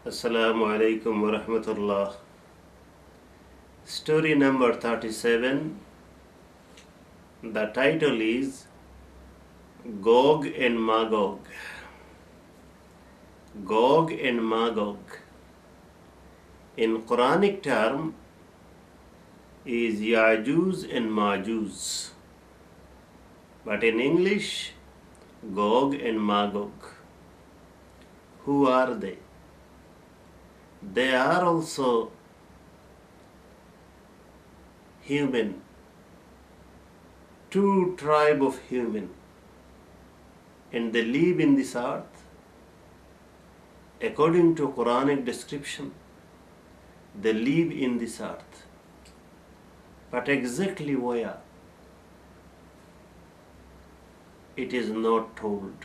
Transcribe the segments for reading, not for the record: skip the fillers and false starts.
Assalamu alaikum wa rahmatullah. Story number 37. The title is Gog and Magog. Gog and Magog. In Quranic term is Ya'juj and Ma'juj. But in English, Gog and Magog. Who are they? They are also human, two tribe of human, and they live in this earth. According to Quranic description, they live in this earth. But exactly where? It is not told.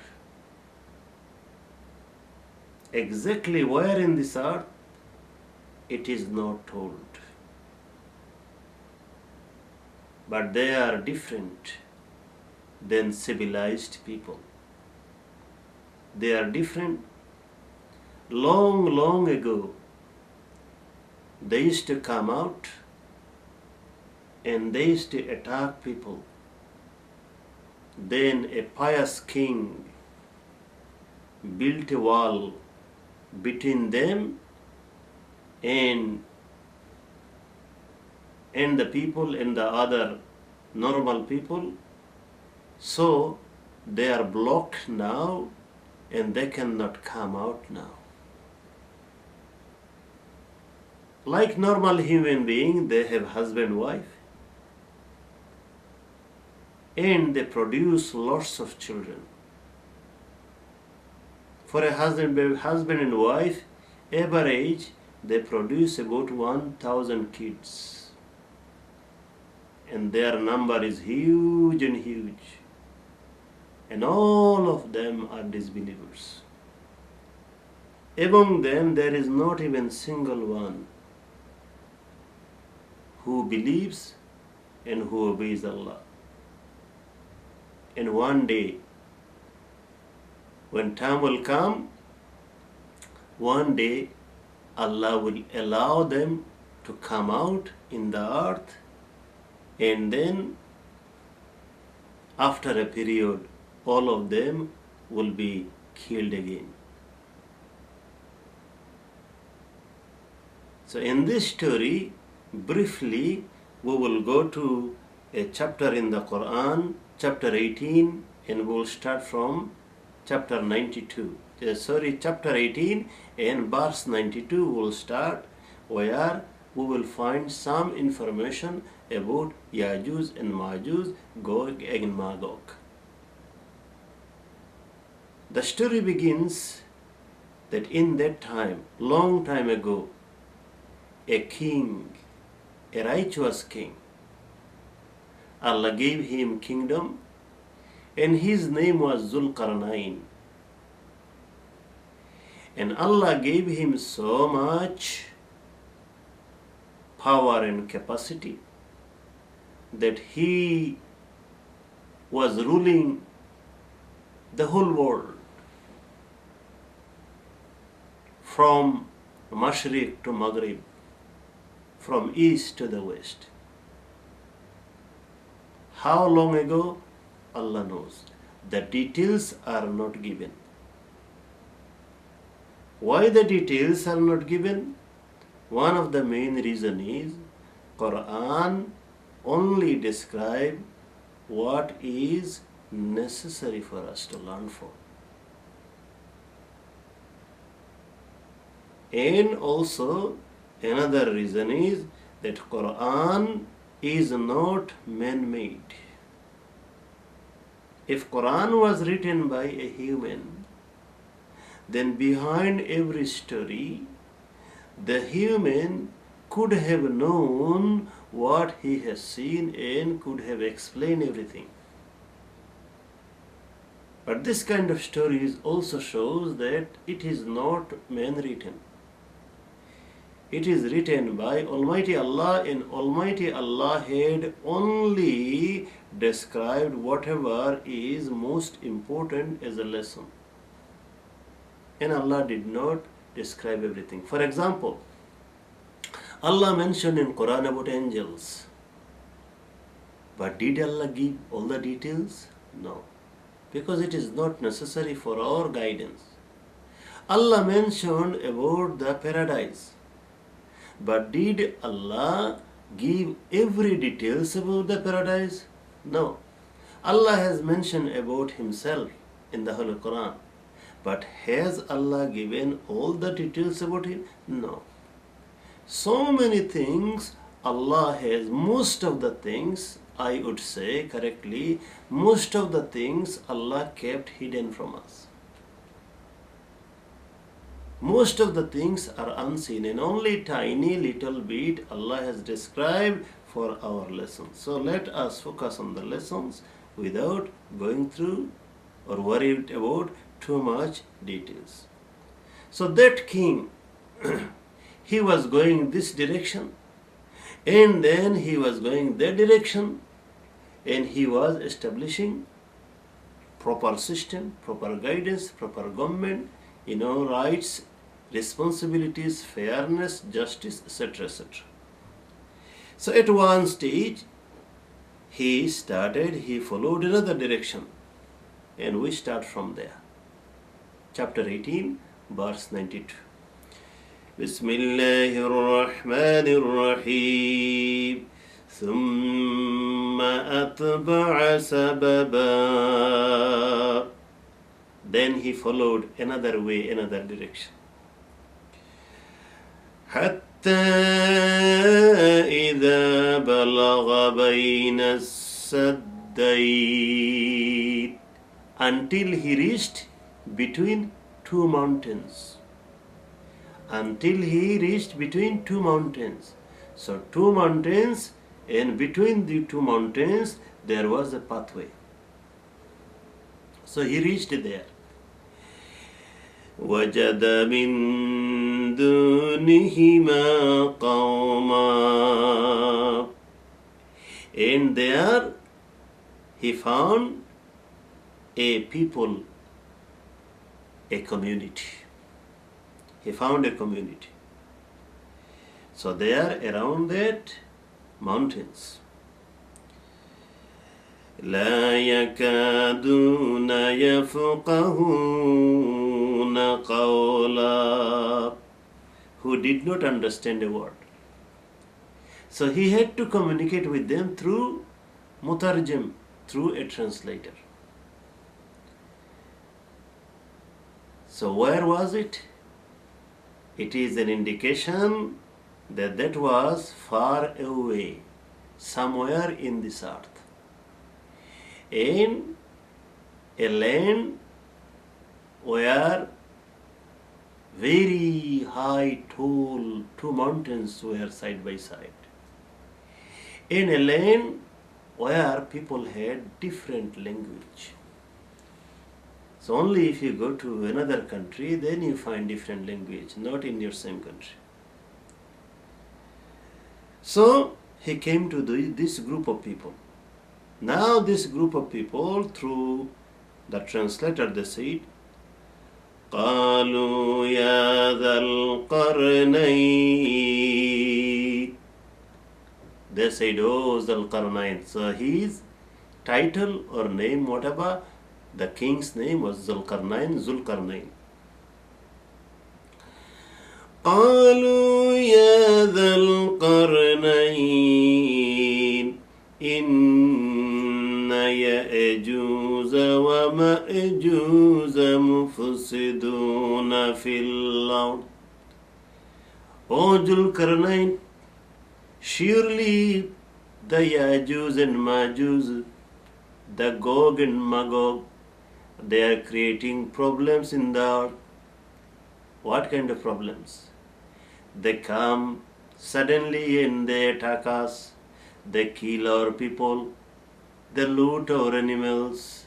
Exactly where in this earth? It is not told. But they are different than civilized people. They are different. Long ago, they used to come out and they used to attack people. Then a pious king built a wall between them and the people and the other normal people. So they are blocked now and they cannot come out now. Like normal human being, they have husband, wife, and they produce lots of children. For a husband and wife, average, they produce about 1,000 kids. And their number is huge and huge. And all of them are disbelievers. Among them, there is not even single one who believes and who obeys Allah. And one day, when time will come, one day Allah will allow them to come out in the earth, and then after a period, all of them will be killed again. So in this story, briefly, we will go to a chapter in the Quran, chapter 18, and we will start from chapter 92. Chapter 18 and verse 92 will start, where we will find some information about Ya'juj and Ma'juj, Gog and Magog. The story begins that in that time, long time ago, a king, a righteous king, Allah gave him kingdom, and his name was Zulqarnain. And Allah gave him so much power and capacity that he was ruling the whole world, from Mashriq to Maghrib, from east to the west. How long ago? Allah knows. The details are not given. Why the details are not given? One of the main reason is Quran only describe what is necessary for us to learn from. And also another reason is that Quran is not man-made. If Quran was written by a human, then behind every story, the human could have known what he has seen and could have explained everything. But this kind of stories also shows that it is not man-written. It is written by Almighty Allah, and Almighty Allah had only described whatever is most important as a lesson. And Allah did not describe everything. For example, Allah mentioned in Quran about angels. But did Allah give all the details? No. Because it is not necessary for our guidance. Allah mentioned about the paradise. But did Allah give every details about the paradise? No. Allah has mentioned about Himself in the Holy Quran. But has Allah given all the details about Him? No. So many things Allah has, most of the things, I would say correctly, most of the things Allah kept hidden from us. Most of the things are unseen and only tiny little bit Allah has described for our lessons. So let us focus on the lessons without going through or worried about too much details. So that king, he was going this direction and then he was going that direction and he was establishing proper system, proper guidance, proper government, rights, responsibilities, fairness, justice, etc., etc. So at one stage, he followed another direction, and we start from there. Chapter 18, verse 92. Bismillahirrahmanirrahim. ثم أتبع سببا. Then he followed another way, another direction. حتى إذا بلغ بين السدين. Until he reached between two mountains. Until he reached between two mountains. So two mountains, and between the two mountains there was a pathway. So he reached there. وَجَدَ مِن دُونِهِمَا قَوْمًا. And there he found a people, a community. He found a community. So there around that mountains. لا يكادون يفقهون قولا. Who did not understand a word. So he had to communicate with them through mutarjim, through a translator. So where was it? It is an indication that was far away, somewhere in this earth. In a land where very high, tall, two mountains were side by side. In a land where people had different language. So only if you go to another country, then you find different language, not in your same country. So he came to this group of people. Now this group of people, through the translator, they said, قالوا يا ذا القرنين. They said, oh, Dhul Qarnayn. So his title or name, whatever, the king's name was Dhul Qarnayn. قالوا يا ذا القرنين إن يأجوز ومأجوز مفسدون في الأرض. O Dhul Qarnayn, surely the Ya'juj and Ma'juj, the Gog and Magog, they are creating problems in the earth. What kind of problems? They come suddenly and they attack us. They kill our people. They loot our animals.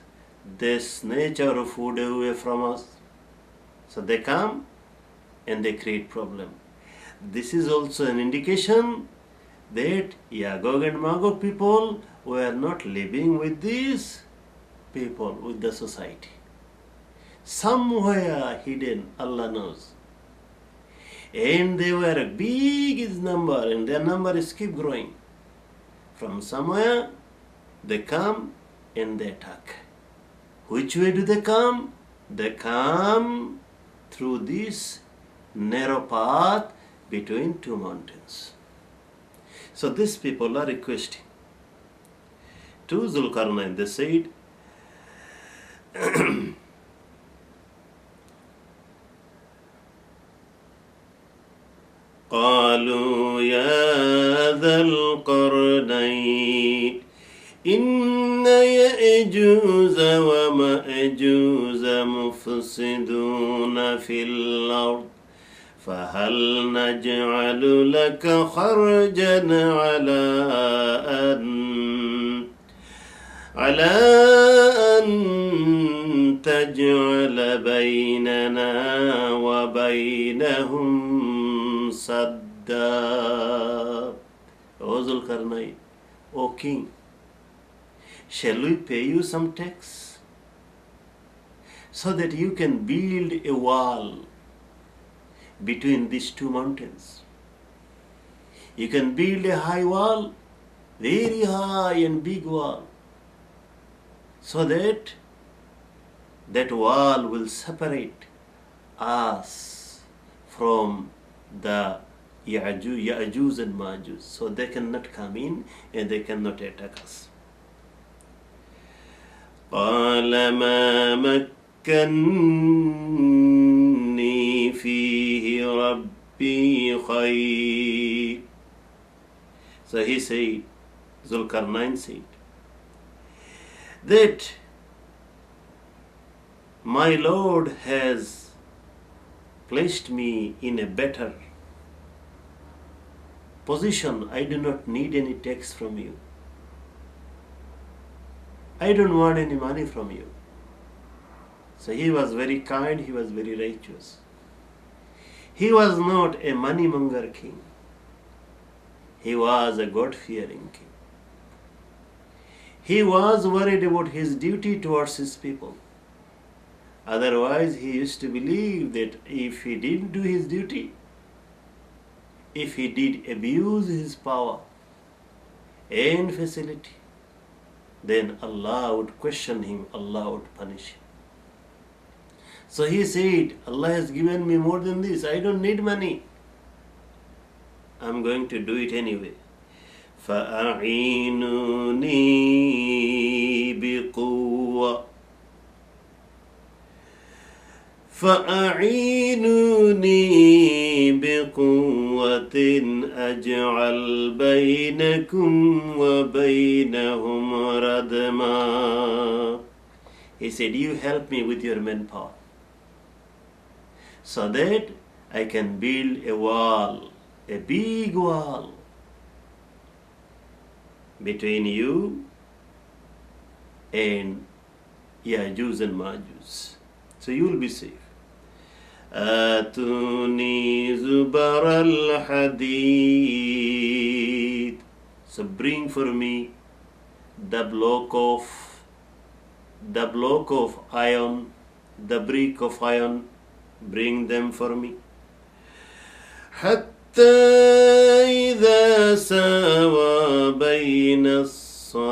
They snatch our food away from us. So they come and they create problem. This is also an indication that Magog and Magog people were not living with these people, with the society. Somewhere hidden, Allah knows. And they were big in number, and their number is keep growing. From somewhere they come and they attack. Which way do they come? They come through this narrow path between two mountains. So these people are requesting to Zulkarnain. They said, قالوا يا ذا القرنين إن يأجوز ومأجوز مفسدون في الأرض فهل نجعل لك خرجا على أن تجعل بيننا وبينهم sadda. O Zulkarnain, O king, shall we pay you some tax so that you can build a wall between these two mountains? You can build a high wall, very high and big wall, so that that wall will separate us from the Ya'juj and Ma'juj, so they cannot come in and they cannot attack us. قال ما مكني فيه ربي خير. So he said, Zulkarnain said, that my Lord has placed me in a better position. I do not need any tax from you. I don't want any money from you. So he was very kind, he was very righteous. He was not a money-monger king. He was a God-fearing king. He was worried about his duty towards his people. Otherwise, he used to believe that if he didn't do his duty, if he did abuse his power and facility, then Allah would question him, Allah would punish him. So he said, Allah has given me more than this, I don't need money. I'm going to do it anyway. فَأَعِينُونِي بِقُوَّةٍ فأعينوني بقوة أجعل بينكم وبينهم ردما. He said, you help me with your manpower so that I can build a wall, a big wall between you and Ya'juj and Ma'juj. So you will be safe. آتوني زبر الحديد. So bring for me the block of iron, the brick of iron, bring them for me. حتى إذا ساوى بين الصدفين.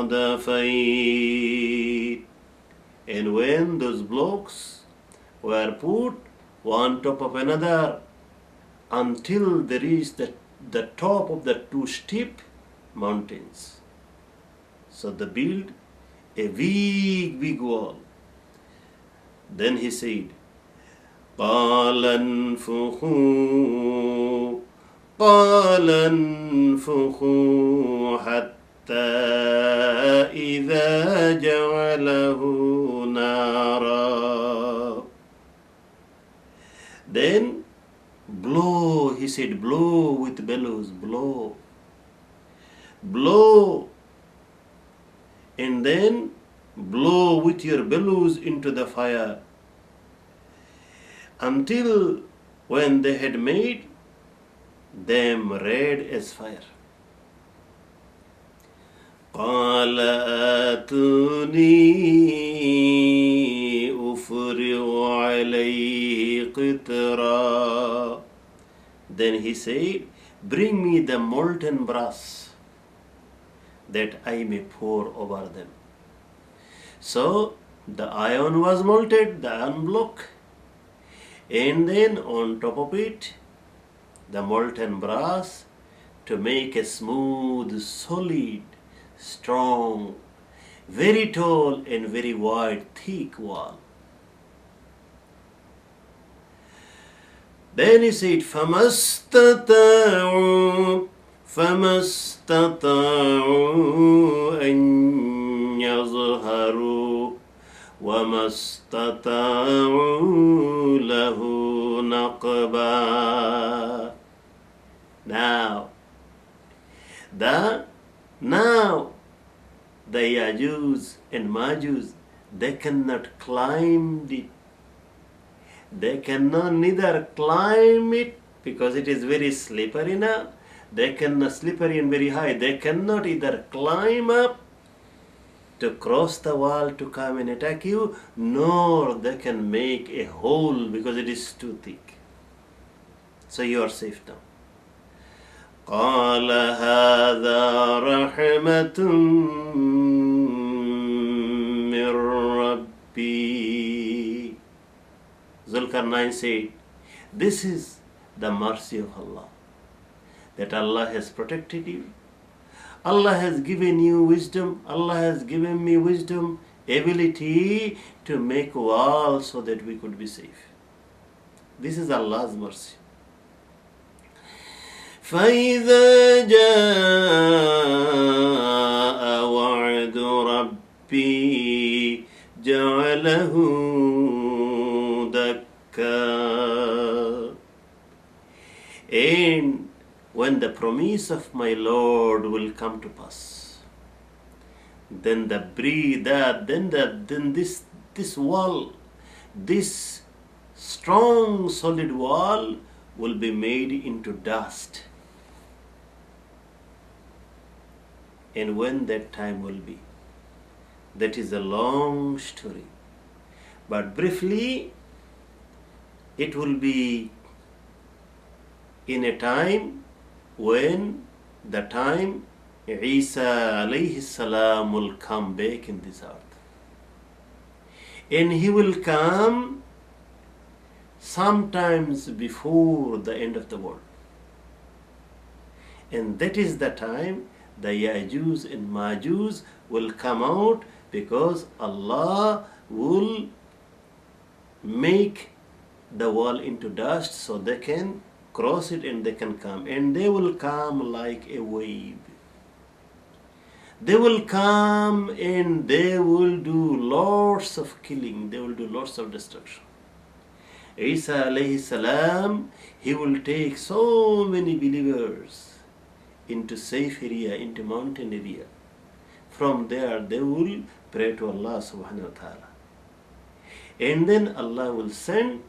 And when those blocks were put one top of another until they reached the top of the two steep mountains. So they built a big wall. Then he said, قال انفخوا حتى إذا جعله نارا. Then blow, he said, blow with bellows, blow. Blow. And then blow with your bellows into the fire until when they had made them red as fire. قال آتوني أفرغ عليه قطرا. Then he said, bring me the molten brass that I may pour over them. So the iron was melted, the iron block, and then on top of it, the molten brass to make a smooth, solid, strong, very tall and very wide, thick wall. Then he said, فَمَا اسْتَطَاعُوا أَن يَظْهَرُوا وَمَا اسْتَطَاعُوا لَهُ نَقْبًا. Now the Ya'juj and Ma'juj, they cannot climb it. They cannot neither climb it because it is very slippery now. They cannot slippery and very high. They cannot either climb up to cross the wall to come and attack you, nor they can make a hole because it is too thick. So you are safe now. قال هذا رحمة من ربي. Zulkarnain said, this is the mercy of Allah, that Allah has protected you. Allah has given you wisdom. Allah has given me wisdom, ability to make walls so that we could be safe. This is Allah's mercy. فَإِذَا جَاءَ وَعْدُ رَبِّي جَعَلَهُ دَكًّا. And when the promise of my Lord will come to pass, then this wall, this strong solid wall will be made into dust. And when that time will be, that is a long story. But briefly, it will be in a time when the time Isa alayhi salam will come back in this earth. And he will come sometimes before the end of the world. And that is the time the Ya'juj and Ma'juj will come out, because Allah will make the wall into dust so they can cross it and they can come. And they will come like a wave. They will come and they will do lots of killing. They will do lots of destruction. Isa alayhi salam, he will take so many believers into safe area, into mountain area. From there they will pray to Allah subhanahu wa ta'ala. And then Allah will send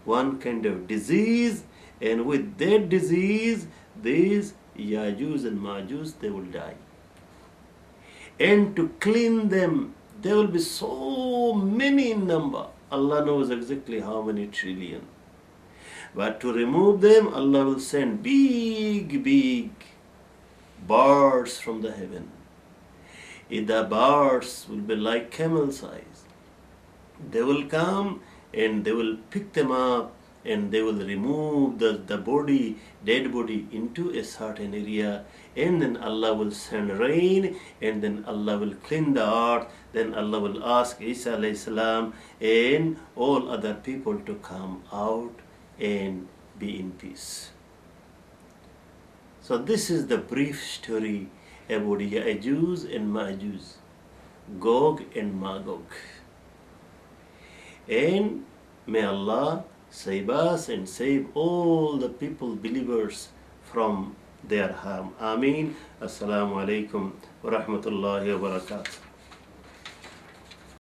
one kind of disease, and with that disease, these Ya'juj and Ma'juj, they will die. And to clean them, there will be so many in number. Allah knows exactly how many trillion. But to remove them, Allah will send big birds from the heaven. The birds will be like camel size. They will come and they will pick them up and they will remove the body, dead body, into a certain area, and then Allah will send rain, and then Allah will clean the earth. Then Allah will ask Isa alayhi salam and all other people to come out and be in peace. So this is the brief story about Ya'juj and Ma'juj, Gog and Magog. And may Allah save us and save all the people, believers, from their harm. Ameen. Assalamu alaikum wa rahmatullahi wa barakatuh.